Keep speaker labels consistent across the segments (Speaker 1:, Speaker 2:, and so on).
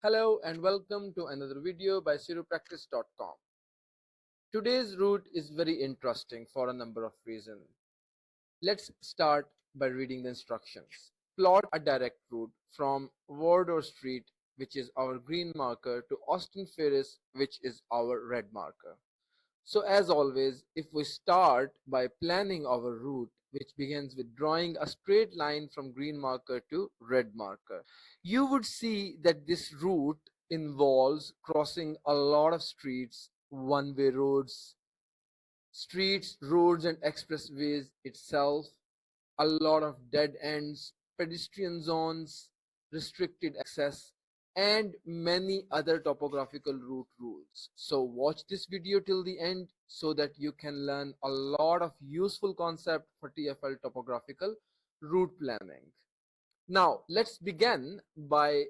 Speaker 1: Hello and welcome to another video by Siropractice.com. Today's route is very interesting for a number of reasons. Let's start by reading the instructions. Plot a direct route from Wardour Street, which is our green marker, to Austin Friars, which is our red marker. So as always, if we start by planning our route, which begins with drawing a straight line from green marker to red marker, you would see that this route involves crossing a lot of streets, one-way roads, roads and expressways itself, a lot of dead ends, pedestrian zones, restricted access, and many other topographical route rules. So watch this video till the end so that you can learn a lot of useful concept for TfL topographical route planning. Now let's begin by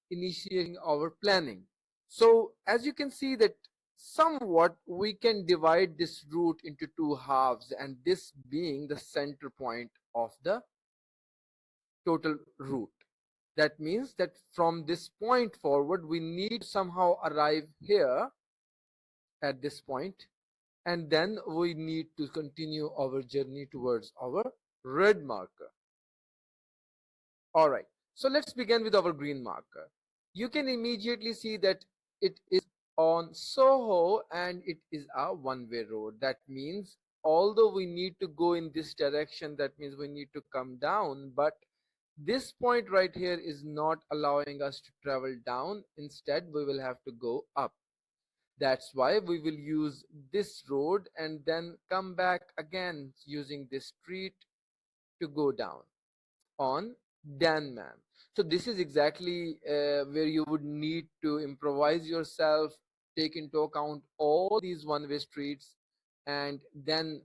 Speaker 1: initiating our planning. So as you can see that somewhat we can divide this route into two halves, and this being the center point of the total route. That means that from this point forward we need to somehow arrive here at this point, and then we need to continue our journey towards our red marker. All right, so let's begin with our green marker. You can immediately see that it is on Soho and it is a one-way road. That means although we need to go in this direction, that means we need to come down, but this point right here is not allowing us to travel down. Instead, we will have to go up. That's why we will use this road and then come back again using this street to go down on Danman. So this is exactly where you would need to improvise yourself, take into account all these one-way streets, and then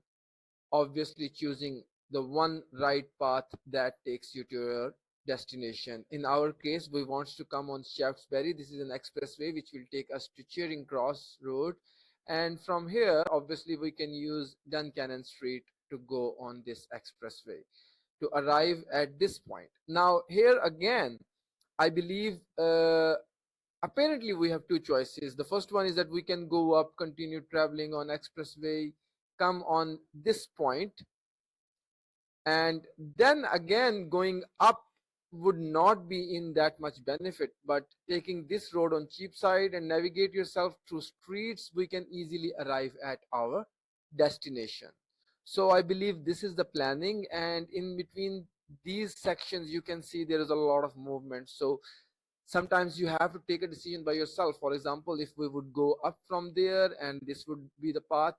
Speaker 1: obviously choosing the one right path that takes you to your destination. In our case, we want to come on Shaftesbury. This is an expressway which will take us to Charing Cross Road, and from here obviously we can use Duncannon Street to go on this expressway to arrive at this point. Now here again, I believe apparently we have two choices. The first one is that we can go up, continue traveling on expressway, come on this point, and then again going up would not be in that much benefit, but taking this road on Cheapside and navigate yourself through streets, we can easily arrive at our destination. So I believe this is the planning, and in between these sections you can see there is a lot of movement. So sometimes you have to take a decision by yourself. For example, if we would go up from there and this would be the path,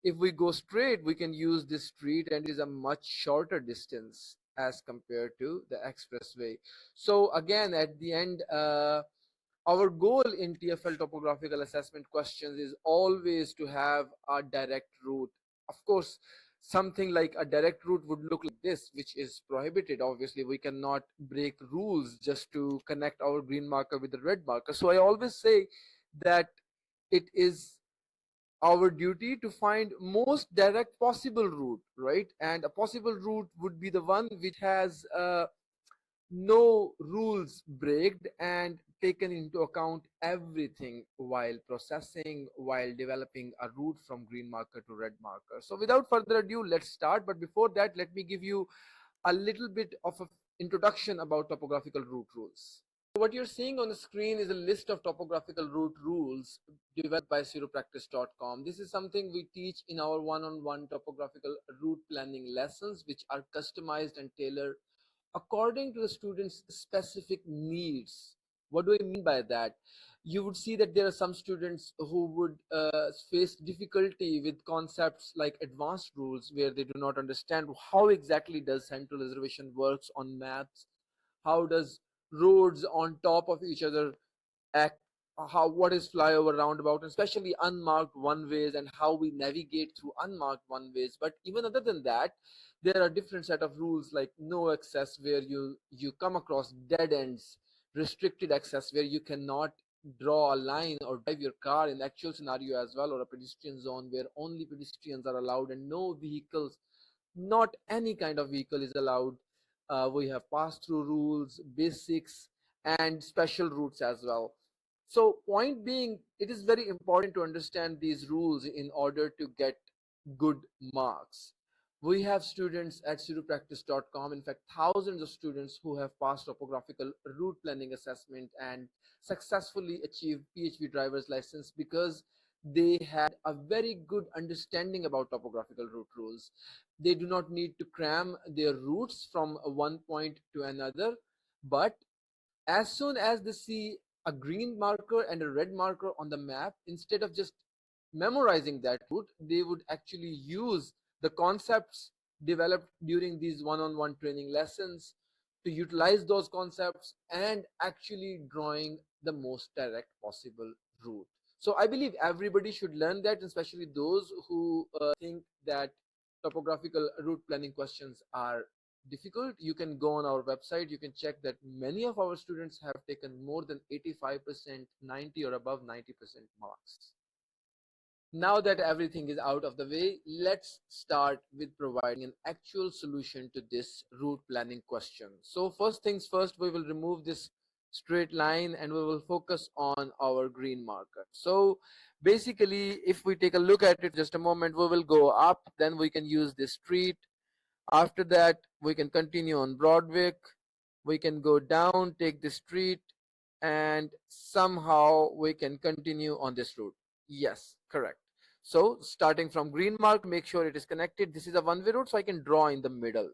Speaker 1: if we go straight we can use this street and it is a much shorter distance as compared to the expressway. So again, at the end, our goal in TfL topographical assessment questions is always to have a direct route. Of course, something like a direct route would look like this, which is prohibited. Obviously, we cannot break rules just to connect our green marker with the red marker. So I always say that it is our duty to find most direct possible route, right? And a possible route would be the one which has no rules breaked and taken into account everything while processing, while developing a route from green marker to red marker. So without further ado, let's start. But before that, let me give you a little bit of an introduction about topographical route rules. What you're seeing on the screen is a list of topographical route rules developed by Siropractice.com. This is something we teach in our one-on-one topographical route planning lessons, which are customized and tailored according to the student's specific needs. What do I mean by that? You would see that there are some students who would face difficulty with concepts like advanced rules, where they do not understand how exactly does central reservation works on maps, how does roads on top of each other act, how what is flyover roundabout, and especially unmarked one ways, and how we navigate through unmarked one ways. But even other than that, there are different set of rules like no access, where you come across dead ends, restricted access, where you cannot draw a line or drive your car in the actual scenario as well, or a pedestrian zone where only pedestrians are allowed and no vehicles, not any kind of vehicle is allowed. We have pass through rules, basics, and special routes as well. So point being, it is very important to understand these rules in order to get good marks. We have students at studiopractice.com, in fact thousands of students who have passed topographical route planning assessment and successfully achieved PHV driver's license because they had a very good understanding about topographical route rules. They do not need to cram their routes from one point to another, but as soon as they see a green marker and a red marker on the map, instead of just memorizing that route, they would actually use the concepts developed during these one-on-one training lessons to utilize those concepts and actually drawing the most direct possible route. So I believe everybody should learn that, especially those who think that topographical route planning questions are difficult. You can go on our website, you can check that many of our students have taken more than 85%, 90 or above 90% marks. Now that everything is out of the way, let's start with providing an actual solution to this route planning question. So first things first, we will remove this straight line and we will focus on our green marker. So basically, if we take a look at it just a moment, we will go up, then we can use this street. After that, we can continue on Broadwick. We can go down, take the street, and somehow we can continue on this route. Yes, correct. So starting from green mark, make sure it is connected. This is a one-way road, so I can draw in the middle.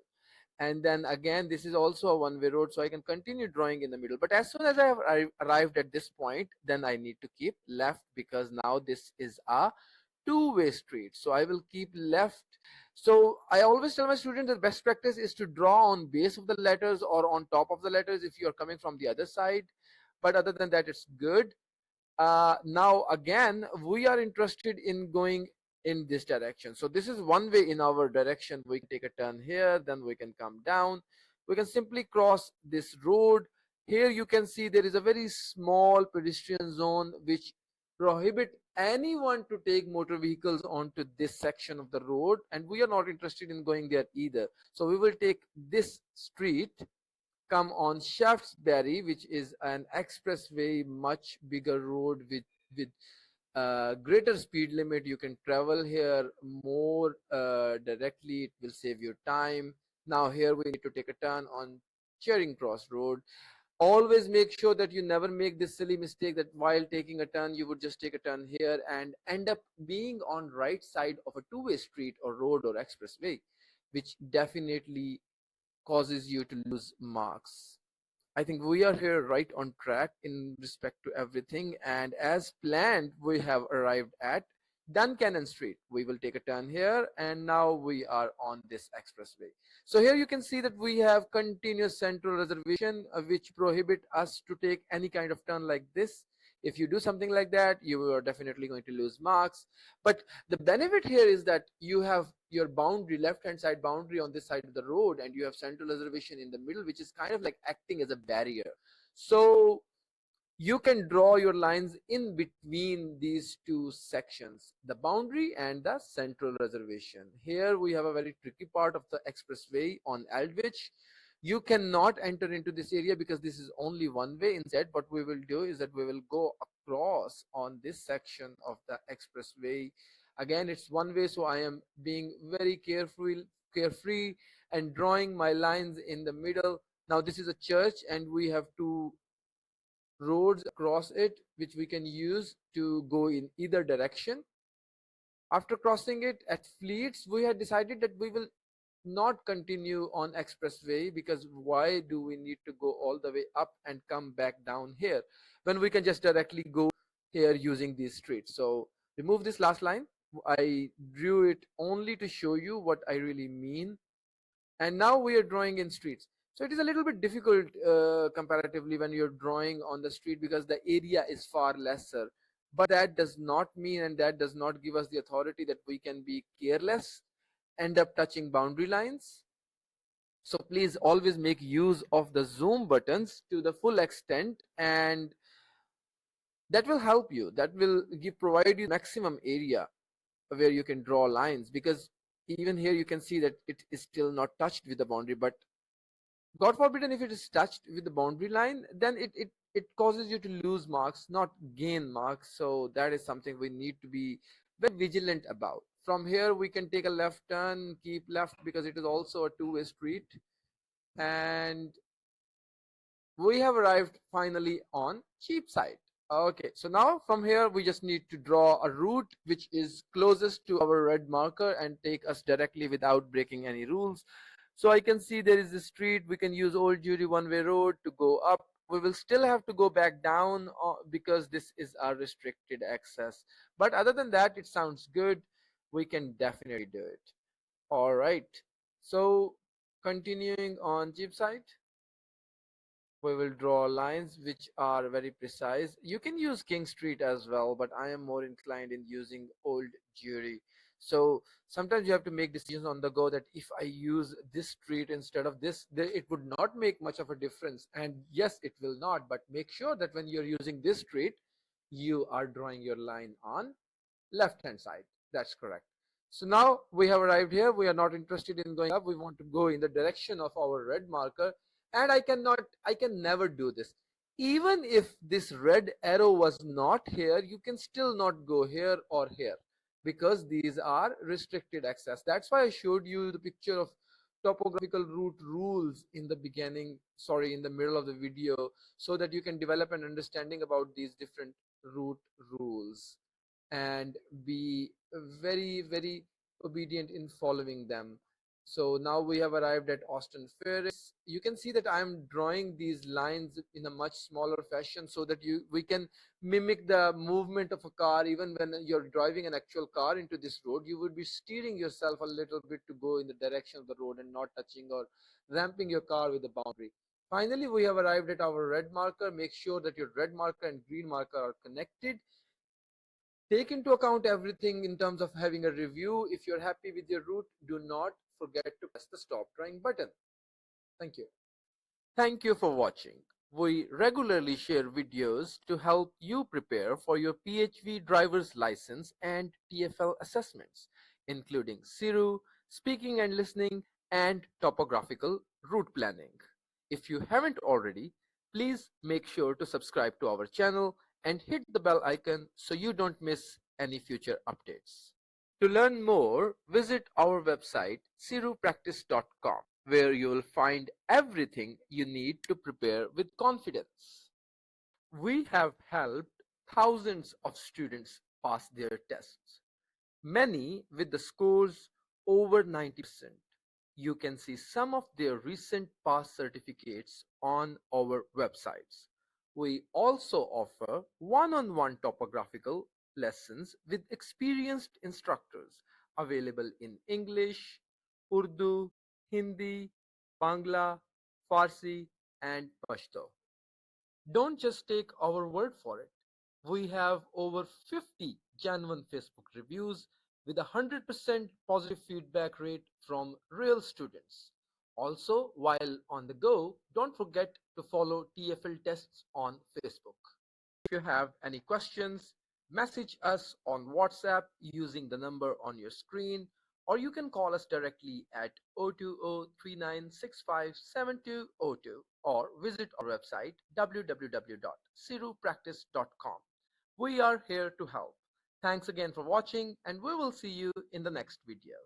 Speaker 1: And then again, this is also a one-way road, so I can continue drawing in the middle. But as soon as I have arrived at this point, then I need to keep left because now this is a two-way street. So I will keep left. So I always tell my students that best practice is to draw on base of the letters or on top of the letters if you are coming from the other side. But other than that, it's good. Now again, we are interested in going in this direction. So this is one way in our direction. We can take a turn here, then we can come down. We can simply cross this road. Here you can see there is a very small pedestrian zone which prohibit anyone to take motor vehicles onto this section of the road, and we are not interested in going there either. So we will take this street, come on Shaftesbury, which is an expressway, much bigger road with greater speed limit. You can travel here more directly. It will save you time. Now here we need to take a turn on Charing Cross Road. Always make sure that you never make this silly mistake that while taking a turn you would just take a turn here and end up being on right side of a two-way street or road or expressway, which definitely causes you to lose marks. I think we are here right on track in respect to everything, and as planned we have arrived at Duncannon Street. We will take a turn here and now we are on this expressway. So here you can see that we have continuous central reservation which prohibit us to take any kind of turn like this. If you do something like that, you are definitely going to lose marks. But the benefit here is that you have your boundary, left hand side boundary on this side of the road, and you have central reservation in the middle, which is kind of like acting as a barrier. So you can draw your lines in between these two sections, the boundary and the central reservation. Here we have a very tricky part of the expressway on Aldwych. You cannot enter into this area because this is only one way. Instead, what we will do is that we will go across on this section of the expressway. Again, it's one way, so I am being very carefree and drawing my lines in the middle. Now this is a church and we have two roads across it which we can use to go in either direction. After crossing it at Fleets, we had decided that we will not continue on expressway because why do we need to go all the way up and come back down here when we can just directly go here using these streets. So remove this last line. I drew it only to show you what I really mean, and now we are drawing in streets. So it is a little bit difficult comparatively when you're drawing on the street because the area is far lesser. But that does not mean, and that does not give us the authority that we can be careless, end up touching boundary lines. So please always make use of the zoom buttons to the full extent, and that will help you. That will provide you maximum area where you can draw lines, because even here you can see that it is still not touched with the boundary, but God forbidden, if it is touched with the boundary line, then it causes you to lose marks, not gain marks. So that is something we need to be very vigilant about. From here we can take a left turn, keep left because it is also a two-way street, and we have arrived finally on Cheapside. Okay, so now from here we just need to draw a route which is closest to our red marker and take us directly without breaking any rules. So I can see there is a street. We can use Old Jury one-way road to go up. We will still have to go back down because this is a restricted access. But other than that, it sounds good. We can definitely do it. All right. So continuing on Cheapside, we will draw lines which are very precise. You can use King Street as well, but I am more inclined in using Old Jewry. So sometimes you have to make decisions on the go that if I use this street instead of this, it would not make much of a difference. And yes, it will not, but make sure that when you're using this street, you are drawing your line on left hand side. That's correct. So now we have arrived here. We are not interested in going up. We want to go in the direction of our red marker. And I can never do this. Even if this red arrow was not here, you can still not go here or here because these are restricted access. That's why I showed you the picture of topographical route rules in the beginning, sorry, in the middle of the video, so that you can develop an understanding about these different route rules and be very obedient in following them. So now we have arrived at Austin Friars. You can see that I'm drawing these lines in a much smaller fashion so that we can mimic the movement of a car. Even when you're driving an actual car into this road, you would be steering yourself a little bit to go in the direction of the road and not touching or ramping your car with the boundary. Finally, we have arrived at our red marker. Make sure that your red marker and green marker are connected. Take into account everything in terms of having a review. If you're happy with your route, do not forget to press the stop drawing button. Thank you. Thank you for watching. We regularly share videos to help you prepare for your PHV driver's license and TfL assessments, including CIRU, speaking and listening, and topographical route planning. If you haven't already, please make sure to subscribe to our channel and hit the bell icon so you don't miss any future updates. To learn more, visit our website cirupractice.com, where you will find everything you need to prepare with confidence. We have helped thousands of students pass their tests, many with the scores over 90%. You can see some of their recent pass certificates on our websites. We also offer one-on-one topographical lessons with experienced instructors available in English, Urdu, Hindi, Bangla, Farsi, and Pashto. Don't just take our word for it. We have over 50 genuine Facebook reviews with a 100% positive feedback rate from real students. Also, while on the go, don't forget to follow TfL Tests on Facebook. If you have any questions, message us on WhatsApp using the number on your screen, or you can call us directly at 020-3965-7202 or visit our website www.cirupractice.com. We are here to help. Thanks again for watching, and we will see you in the next video.